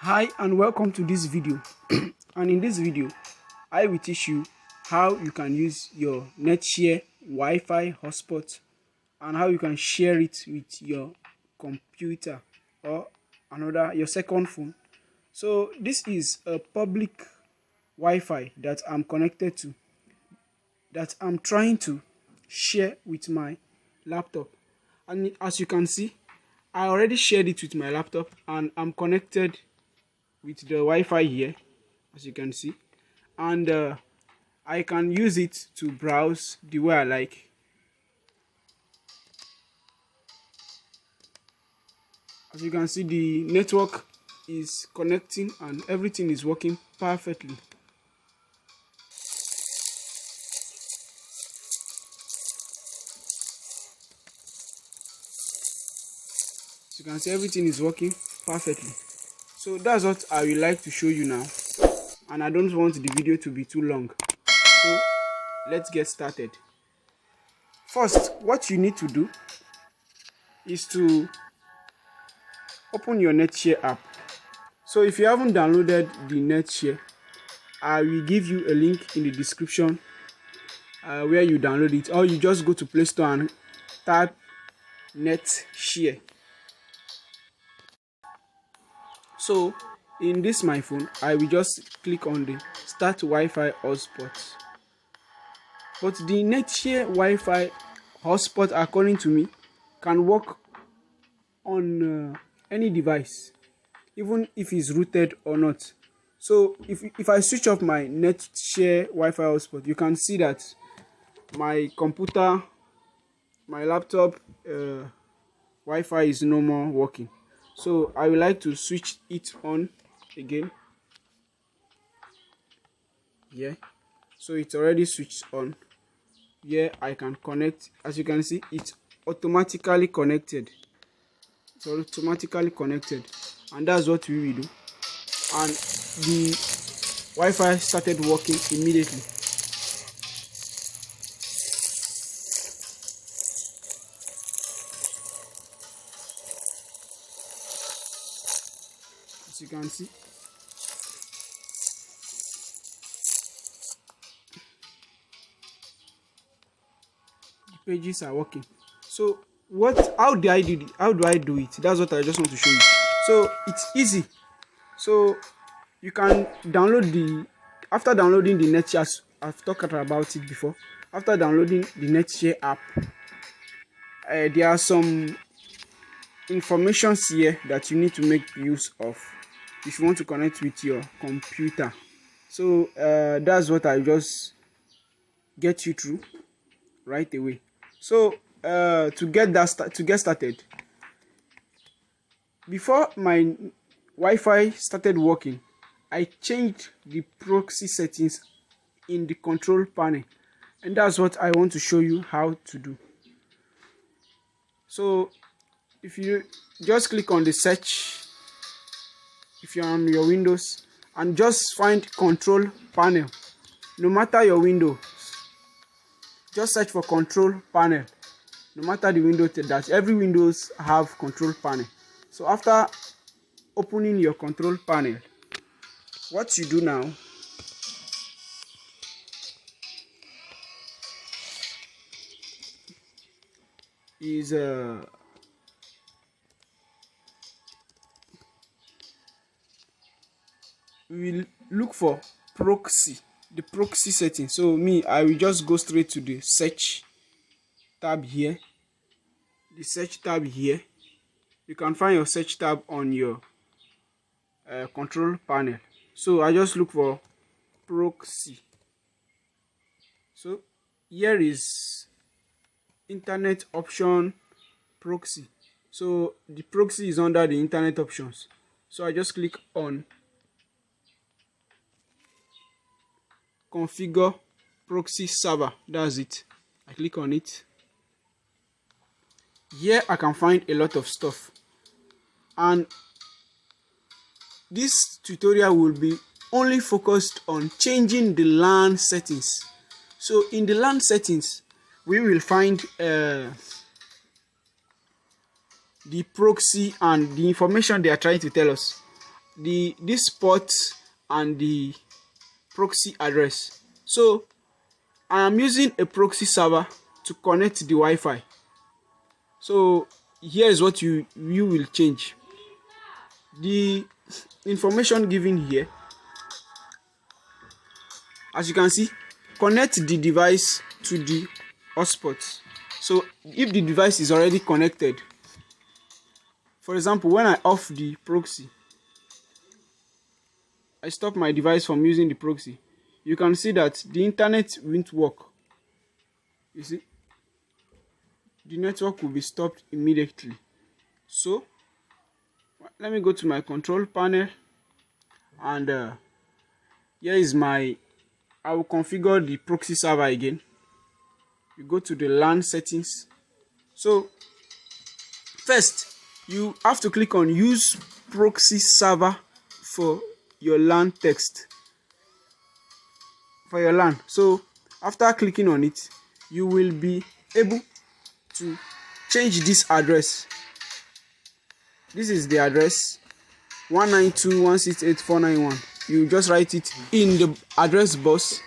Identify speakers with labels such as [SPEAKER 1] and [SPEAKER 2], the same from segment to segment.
[SPEAKER 1] Hi and welcome to this video. And in this video I will teach you how you can use your Netshare Wi-Fi hotspot and how you can share it with your computer or your second phone. So this is a public Wi-Fi that I'm connected to, that I'm trying to share with my laptop. And as you can see, I already shared it with my laptop and I'm connected with the Wi-Fi here, as you can see, and I can use it to browse the way I like. As you can see, the network is connecting and everything is working perfectly. As you can see, everything is working perfectly. So that's what I would like to show you now, and I don't want the video to be too long. So let's get started. First, what you need to do is to open your Netshare app. So if you haven't downloaded the Netshare, I will give you a link in the description where you download it, or you just go to Play Store and type Netshare. So in this my phone, I will just click on the Start Wi-Fi Hotspot. But the Netshare Wi-Fi hotspot, according to me, can work on any device, even if it's rooted or not. So if I switch off my Netshare Wi-Fi hotspot, you can see that my computer, my laptop Wi-Fi is no more working. So I would like to switch it on again. Yeah, so it's already switched on. Here I can connect. As you can see, it's automatically connected. It's automatically connected, and that's what we will do. And the Wi-Fi started working immediately. As you can see, the pages are working. So how do I do it? That's what I just want to show you. So it's easy. So you can download after downloading the Netshare. I've talked about it before. After downloading the Netshare app, there are some information here that you need to make use of if you want to connect with your computer. So that's what I just get you through right away. So to get started, before my Wi-Fi started working, I changed the proxy settings in the control panel, and that's what I want to show you how to do. So if you just click on the search, if you're on your Windows, and just find control panel, no matter your window, just search for control panel. No matter the window, that every Windows have control panel. So after opening your control panel, what you do now is we will look for proxy, the proxy setting. So I will just go straight to the search tab here. The search tab here, you can find your search tab on your control panel. So I just look for proxy. So here is internet option proxy. So the proxy is under the internet options. So I just click on configure proxy server. That's it. I click on it. Here I can find a lot of stuff, and this tutorial will be only focused on changing the LAN settings. So in the LAN settings, we will find the proxy and the information they are trying to tell us. this port and the proxy address. So I am using a proxy server to connect the Wi-Fi. So here is what you will change. The information given here, as you can see, connect the device to the hotspot. So if the device is already connected, for example, when I off the proxy, I stop my device from using the proxy, you can see that the internet won't work. You see, the network will be stopped immediately. So let me go to my control panel, and here is I will configure the proxy server again. You go to the LAN settings. So first, you have to click on use proxy server for your LAN text, for your LAN. So after clicking on it, you will be able to change this address. This is the address 192.168.491. You just write it in the address box,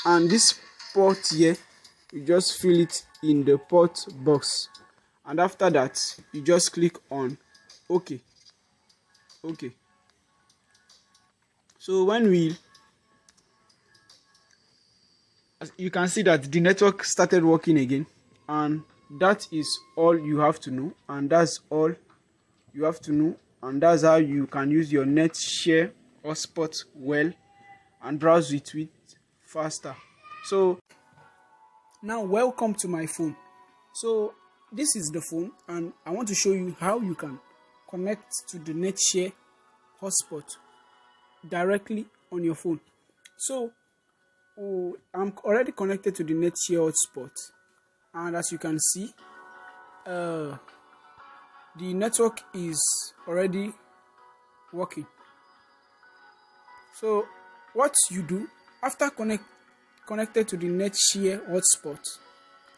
[SPEAKER 1] and this port here, you just fill it in the port box, and after that you just click on OK. So as you can see that the network started working again, and that is all you have to know, and that's all you have to know, and that's how you can use your Netshare hotspot well and browse it with faster. So now welcome to my phone. So this is the phone, and I want to show you how you can connect to the Netshare hotspot directly on your phone. So I'm already connected to the Netshare hotspot, and as you can see, the network is already working. So what you do after connected to the Netshare hotspot,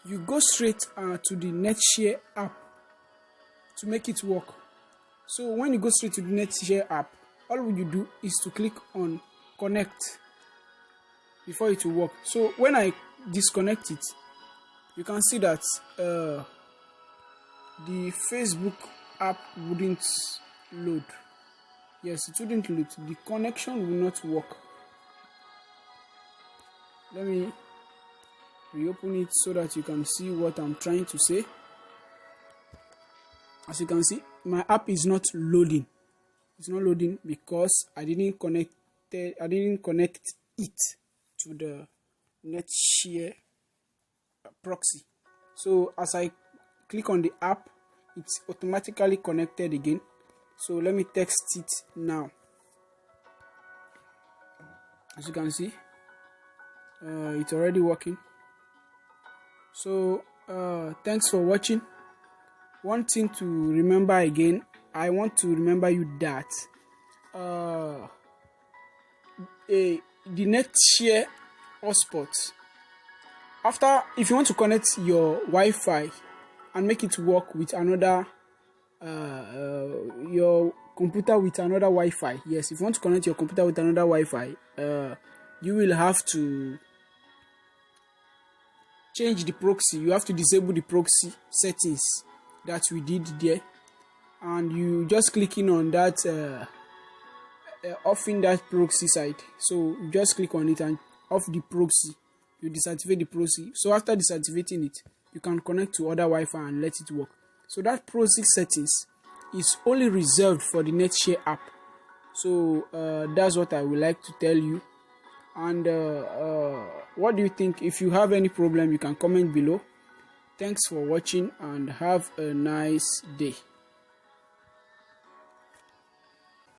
[SPEAKER 1] you go straight to the Netshare app to make it work. So when you go straight to the Netshare app, all you do is to click on connect before it will work. So when I disconnect it, you can see that the Facebook app wouldn't load. Yes, it wouldn't load. The connection will not work. Let me reopen it so that you can see what I'm trying to say. As you can see, my app is not loading. It's not loading because I didn't connect it to the Netshare proxy. So as I click on the app, it's automatically connected again. So let me text it now. As you can see, it's already working. So thanks for watching. One thing to remember again, I want to remember you that the Netshare hotspot, if you want to connect your Wi-Fi and make it work with another your computer with another Wi-Fi, yes, if you want to connect your computer with another Wi-Fi, you will have to change the proxy. You have to disable the proxy settings that we did there, and you just clicking on that offing that proxy side. So you just click on it and off the proxy. You deactivate the proxy. So after deactivating it, you can connect to other Wi-Fi and let it work. So that proxy settings is only reserved for the Netshare app. So that's what I would like to tell you. And what do you think? If you have any problem, you can comment below. Thanks for watching and have a nice day.